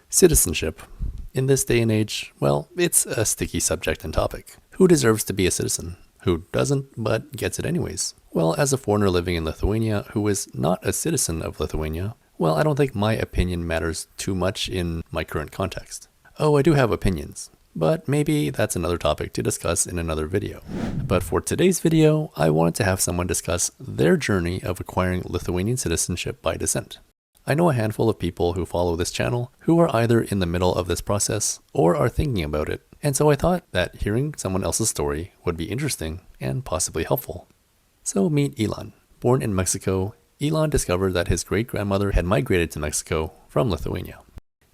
Citizenship. In this day and age, well, it's a sticky subject and topic. Who deserves to be a citizen? Who doesn't, but gets it anyways? Well, as a foreigner living in Lithuania who is not a citizen of Lithuania, well, I don't think my opinion matters too much in my current context. Oh, I do have opinions, but maybe that's another topic to discuss in another video. But for today's video, I wanted to have someone discuss their journey of acquiring Lithuanian citizenship by descent. I know a handful of people who follow this channel who are either in the middle of this process or are thinking about it, and so I thought that hearing someone else's story would be interesting and possibly helpful. So meet Ilan. Born in Mexico, Ilan discovered that his great-grandmother had migrated to Mexico from Lithuania.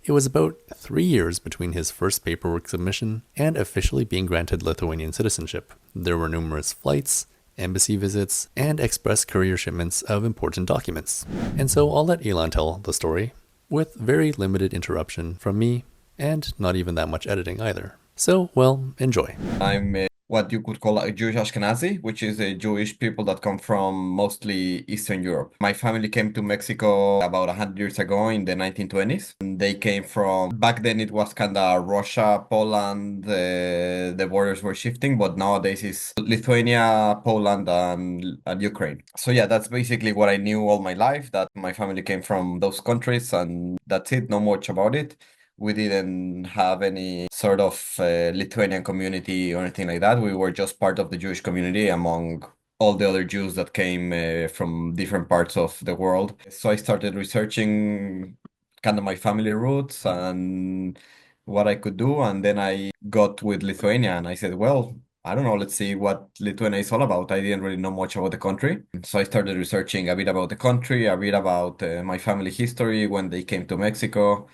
It was about 3 years between his first paperwork submission and officially being granted Lithuanian citizenship. There were numerous flights, embassy visits, and express courier shipments of important documents. And so I'll let Ilan tell the story, with very limited interruption from me, and not even that much editing either. So, well, enjoy. I'm what you could call a Jewish Ashkenazi, which is a Jewish people that come from mostly Eastern Europe. My family came to Mexico about 100 years ago in the 1920s. And they came from, back then it was kind of Russia, Poland, the borders were shifting, but nowadays it's Lithuania, Poland, and Ukraine. So yeah, that's basically what I knew all my life, that my family came from those countries, and that's it, no much about it. We didn't have any sort of Lithuanian community or anything like that. We were just part of the Jewish community among all the other Jews that came from different parts of the world. So I started researching kind of my family roots and what I could do. And then I got with Lithuania and I said, well, I don't know, let's see what Lithuania is all about. I didn't really know much about the country. So I started researching a bit about the country, a bit about my family history when they came to Mexico,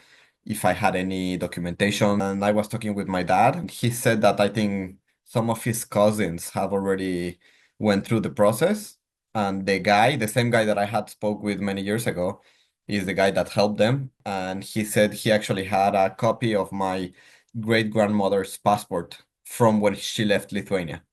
if I had any documentation. And I was talking with my dad, and he said that I think some of his cousins have already went through the process. And the same guy that I had spoke with many years ago, is the guy that helped them. And he said he actually had a copy of my great grandmother's passport from when she left Lithuania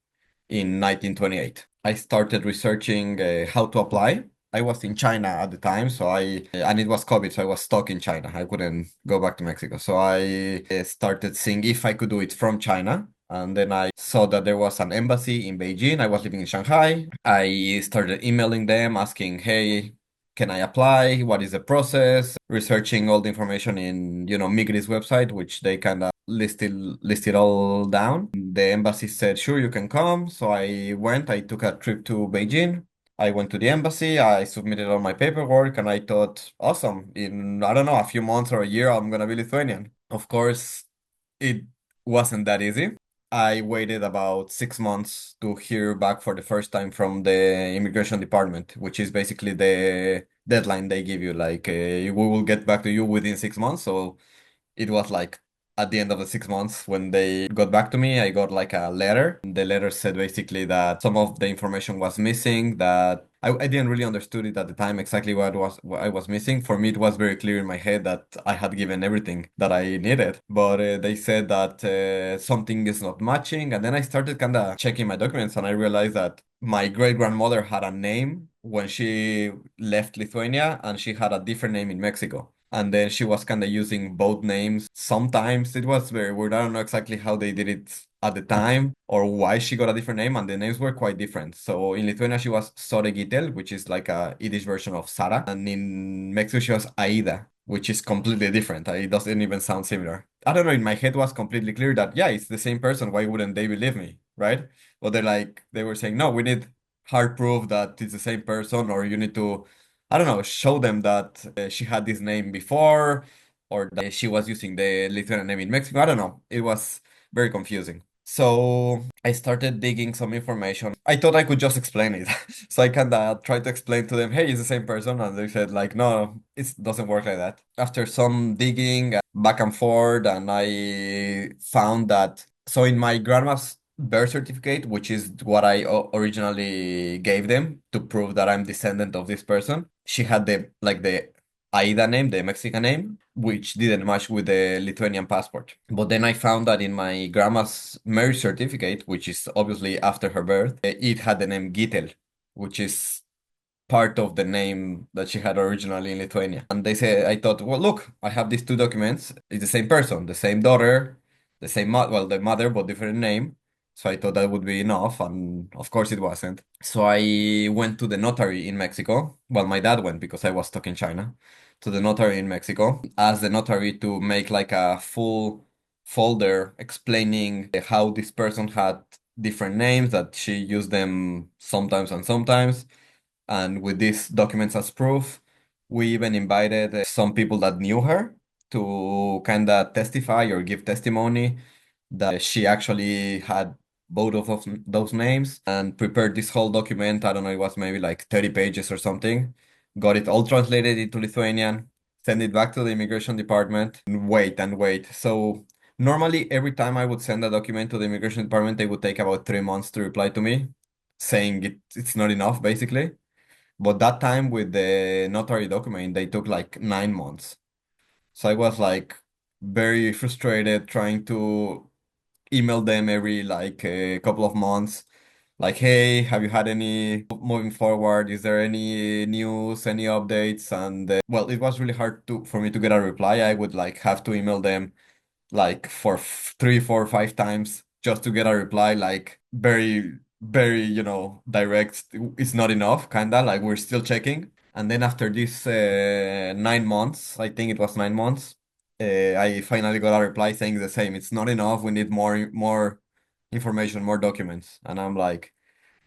in 1928. I started researching how to apply. I was in China at the time, and it was COVID, so I was stuck in China. I couldn't go back to Mexico. So I started seeing if I could do it from China. And then I saw that there was an embassy in Beijing. I was living in Shanghai. I started emailing them asking, hey, can I apply? What is the process? Researching all the information in, Migri's website, which they kind of listed all down. The embassy said, sure, you can come. So I went, I took a trip to Beijing. I went to the embassy, I submitted all my paperwork, and I thought, awesome, in, I don't know, a few months or a year, I'm gonna be Lithuanian. Of course, it wasn't that easy. I waited about 6 months to hear back for the first time from the immigration department, which is basically the deadline they give you. Like, we will get back to you within 6 months. So it was like at the end of the 6 months when they got back to me, I got like a letter. The letter said basically that some of the information was missing, that I didn't really understood it at the time exactly what I was missing. For me, it was very clear in my head that I had given everything that I needed. But they said that something is not matching. And then I started kind of checking my documents and I realized that my great grandmother had a name when she left Lithuania and she had a different name in Mexico. And then she was kind of using both names. Sometimes it was very weird. I don't know exactly how they did it at the time or why she got a different name, and the names were quite different. So in Lithuania, she was Sore Gitel, which is like a Yiddish version of Sara. And in Mexico, she was Aida, which is completely different. It doesn't even sound similar. I don't know, in my head was completely clear that, yeah, it's the same person. Why wouldn't they believe me, right? But they were saying, no, we need hard proof that it's the same person, or you need to, I don't know, show them that she had this name before or that she was using the Lithuanian name in Mexico. I don't know. It was very confusing. So I started digging some information. I thought I could just explain it. So I kind of tried to explain to them, hey, it's the same person. And they said, like, no, it doesn't work like that. After some digging back and forth, and I found that, so in my grandma's birth certificate, which is what I originally gave them to prove that I'm descendant of this person, she had the Aida name, the Mexican name, which didn't match with the Lithuanian passport. But then I found that in my grandma's marriage certificate, which is obviously after her birth, it had the name Gitel, which is part of the name that she had originally in Lithuania. And they said, I thought, well, look, I have these two documents. It's the same person, the same daughter, the same well, the mother, but different name. So I thought that would be enough, and of course it wasn't. So I went to the notary in Mexico. Well, my dad went because I was stuck in China, to the notary in Mexico, asked the notary to make like a full folder explaining how this person had different names, that she used them sometimes and sometimes. And with these documents as proof, we even invited some people that knew her to kind of testify or give testimony that she actually had both of those names, and prepared this whole document. I don't know, it was maybe like 30 pages or something. Got it all translated into Lithuanian, send it back to the immigration department, and wait and wait. So normally every time I would send a document to the immigration department, they would take about 3 months to reply to me, saying it's not enough, basically. But that time with the notary document, they took like 9 months. So I was like very frustrated trying to email them every like a couple of months. Like, hey, have you had any moving forward? Is there any news, any updates? And well, it was really hard for me to get a reply. I would like have to email them like for 3, 4, 5 times just to get a reply, like very, very, direct. It's not enough, kinda like we're still checking. And then after this 9 months, I think it was 9 months, I finally got a reply saying the same. It's not enough. We need more information, more documents. And I'm like,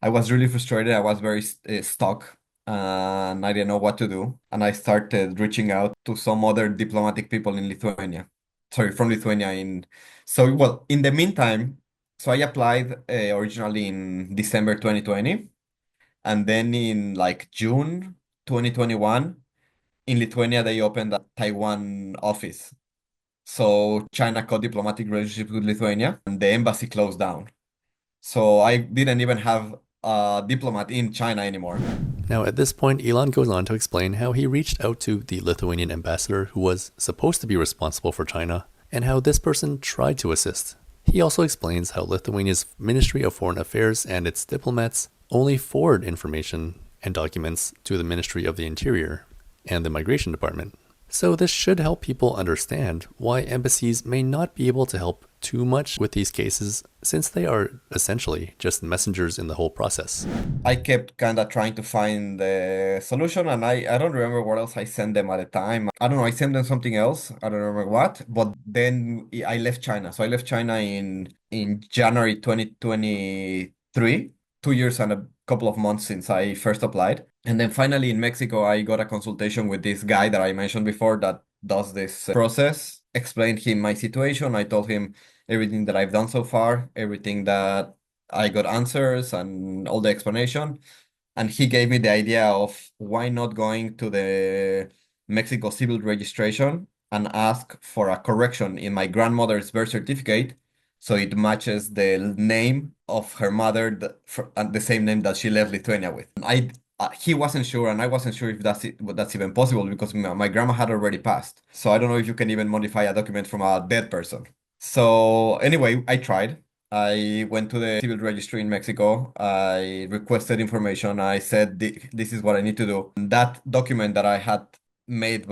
I was really frustrated. I was very stuck, and I didn't know what to do. And I started reaching out to some other diplomatic people in Lithuania. Sorry, from Lithuania. Well, in the meantime, so I applied originally in December 2020, and then in like June 2021, in Lithuania they opened a Taiwan office. So China cut diplomatic relationship with Lithuania, and the embassy closed down. So I didn't even have a diplomat in China anymore. Now, at this point, Ilan goes on to explain how he reached out to the Lithuanian ambassador who was supposed to be responsible for China, and how this person tried to assist. He also explains how Lithuania's Ministry of Foreign Affairs and its diplomats only forward information and documents to the Ministry of the Interior and the Migration Department. So this should help people understand why embassies may not be able to help too much with these cases, since they are essentially just messengers in the whole process. I kept kind of trying to find the solution, and I don't remember what else I sent them at the time. I don't know, I sent them something else. I don't remember what. But then I left China. So I left China in January 2023, 2 years and a couple of months since I first applied. And then finally in Mexico, I got a consultation with this guy that I mentioned before that does this process. Explained him my situation. I told him everything that I've done so far, everything that I got answers and all the explanation. And he gave me the idea of why not going to the Mexico civil registration and ask for a correction in my grandmother's birth certificate so it matches the name of her mother, and the same name that she left Lithuania with. He wasn't sure, and I wasn't sure if that's even possible, because my grandma had already passed. So I don't know if you can even modify a document from a dead person. So anyway, I tried. I went to the civil registry in Mexico. I requested information. I said, this is what I need to do." That document that I had made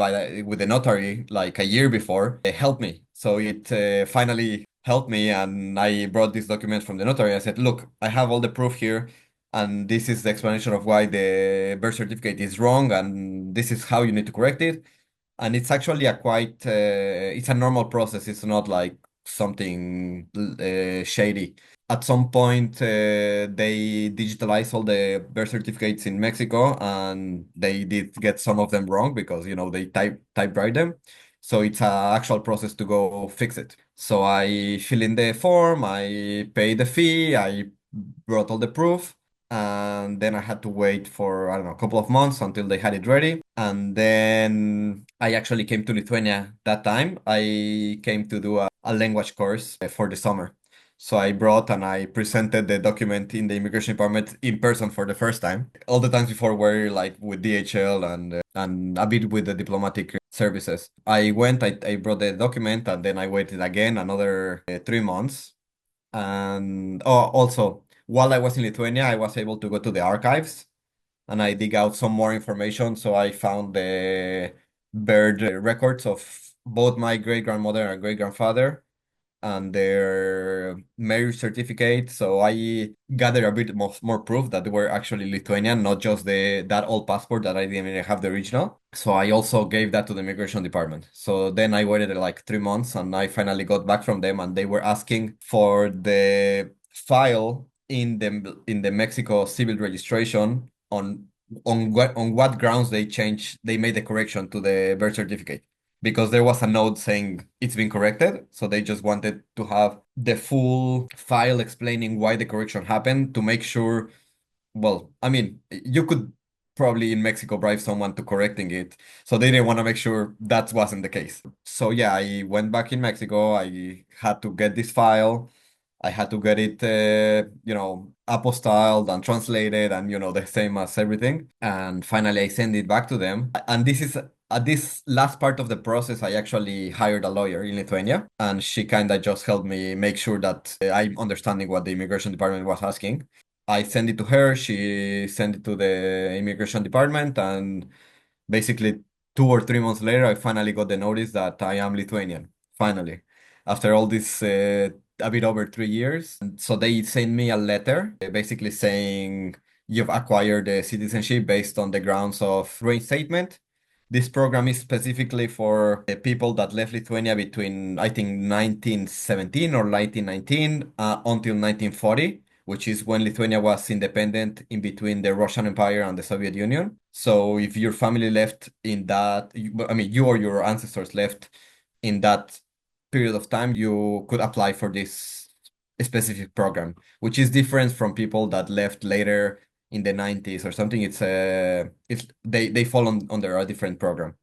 with the notary like a year before, it helped me. So it finally helped me, and I brought this document from the notary. I said, "Look, I have all the proof here, and this is the explanation of why the birth certificate is wrong, and this is how you need to correct it." And it's actually it's a normal process. It's not like something shady. At some point, they digitalized all the birth certificates in Mexico, and they did get some of them wrong because they typewrite them. So it's an actual process to go fix it. So I fill in the form, I pay the fee, I brought all the proof, and then I had to wait for, I don't know, a couple of months until they had it ready. And then I actually came to Lithuania that time. I came to do a language course for the summer. So I brought and I presented the document in the immigration department in person for the first time. All the times before were like with DHL and a bit with the diplomatic services. I went, I brought the document, and then I waited again another 3 months. And also, while I was in Lithuania, I was able to go to the archives and I dig out some more information. So I found the birth records of both my great grandmother and great grandfather and their marriage certificate. So I gathered a bit more proof that they were actually Lithuanian, not just the that old passport that I didn't even have the original. So I also gave that to the immigration department. So then I waited like 3 months and I finally got back from them and they were asking for the file in the Mexico civil registration on what grounds they made the correction to the birth certificate because there was a note saying it's been corrected. So they just wanted to have the full file explaining why the correction happened to make sure. Well, I mean, you could probably in Mexico bribe someone to correcting it. So they didn't want to make sure that wasn't the case. So yeah, I went back in Mexico. I had to get this file. I had to get it, apostilled and translated and, the same as everything. And finally, I sent it back to them. And this is at this last part of the process, I actually hired a lawyer in Lithuania, and she kind of just helped me make sure that I'm understanding what the immigration department was asking. I sent it to her, she sent it to the immigration department, and basically 2 or 3 months later, I finally got the notice that I am Lithuanian. Finally, after all this, a bit over 3 years. And so they sent me a letter, basically saying you've acquired the citizenship based on the grounds of reinstatement. This program is specifically for people that left Lithuania between, I think, 1917 or 1919 until 1940, which is when Lithuania was independent in between the Russian Empire and the Soviet Union. So if your family left in that, I mean, you or your ancestors left in that period of time, you could apply for this specific program, which is different from people that left later in the 90s or something. It's they fall under a different program.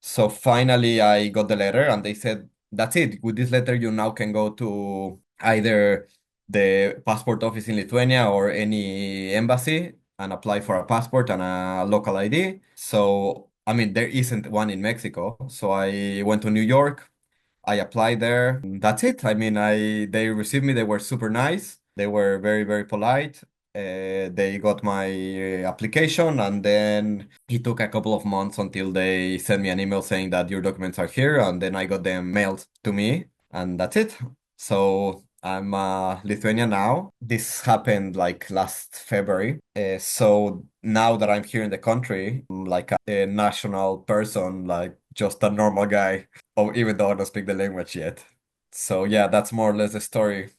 So finally, I got the letter, and they said, "That's it. With this letter, you now can go to either the passport office in Lithuania or any embassy and apply for a passport and a local ID." So, I mean, there isn't one in Mexico. So I went to New York. I applied there. That's it. I mean, they received me. They were super nice. They were very, very polite. They got my application, and then it took a couple of months until they sent me an email saying that your documents are here, and then I got them mailed to me, and that's it. So I'm Lithuanian now. This happened like last February. So now that I'm here in the country, I'm like a national person, like just a normal guy. Oh, even though I don't speak the language yet. So yeah, that's more or less the story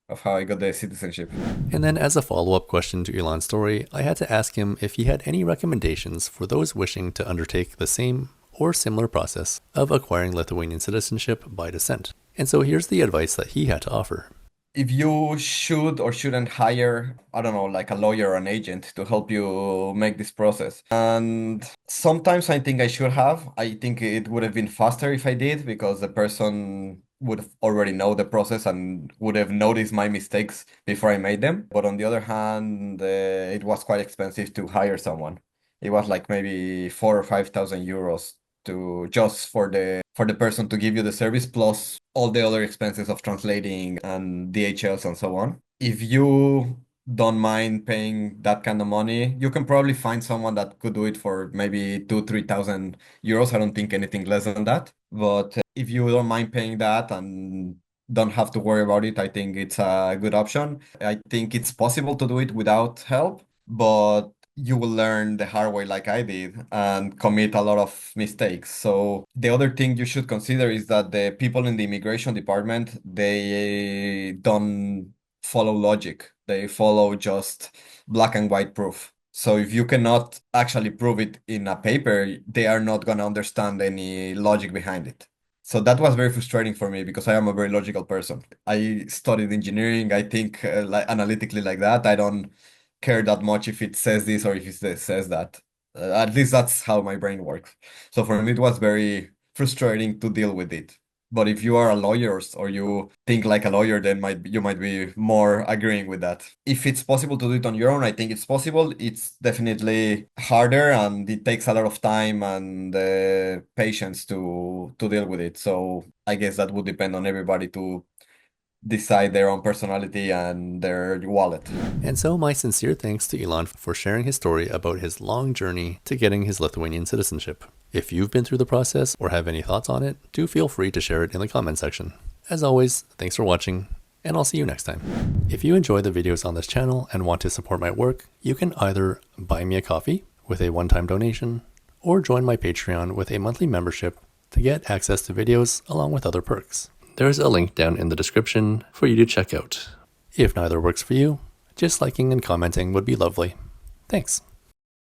of how I got the citizenship. And then, as a follow up question to Ilan's story, I had to ask him if he had any recommendations for those wishing to undertake the same or similar process of acquiring Lithuanian citizenship by descent. And so here's the advice that he had to offer. If you should or shouldn't hire, I don't know, like a lawyer or an agent to help you make this process. And sometimes I think I should have. I think it would have been faster if I did because the person would have already know the process and would have noticed my mistakes before I made them. But on the other hand, it was quite expensive to hire someone. It was like maybe 4 or 5,000 euros to just for the person to give you the service plus all the other expenses of translating and DHLs and so on. If you don't mind paying that kind of money, you can probably find someone that could do it for maybe 2, 3,000 euros. I don't think anything less than that. But if you don't mind paying that and don't have to worry about it, I think it's a good option. I think it's possible to do it without help, but you will learn the hard way like I did and commit a lot of mistakes. So the other thing you should consider is that the people in the immigration department, they don't follow logic. They follow just black and white proof. So if you cannot actually prove it in a paper, they are not going to understand any logic behind it. So that was very frustrating for me because I am a very logical person. I studied engineering. I think like analytically like that. I don't care that much if it says this or if it says that. At least that's how my brain works. So for me, it was very frustrating to deal with it. But if you are a lawyer or you think like a lawyer, then you might be more agreeing with that. If it's possible to do it on your own, I think it's possible. It's definitely harder and it takes a lot of time and patience to deal with it. So I guess that would depend on everybody to decide their own personality and their wallet. And so my sincere thanks to Ilan for sharing his story about his long journey to getting his Lithuanian citizenship. If you've been through the process or have any thoughts on it, do feel free to share it in the comment section. As always, thanks for watching, and I'll see you next time. If you enjoy the videos on this channel and want to support my work, you can either buy me a coffee with a one-time donation, or join my Patreon with a monthly membership to get access to videos along with other perks. There's a link down in the description for you to check out. If neither works for you, just liking and commenting would be lovely. Thanks.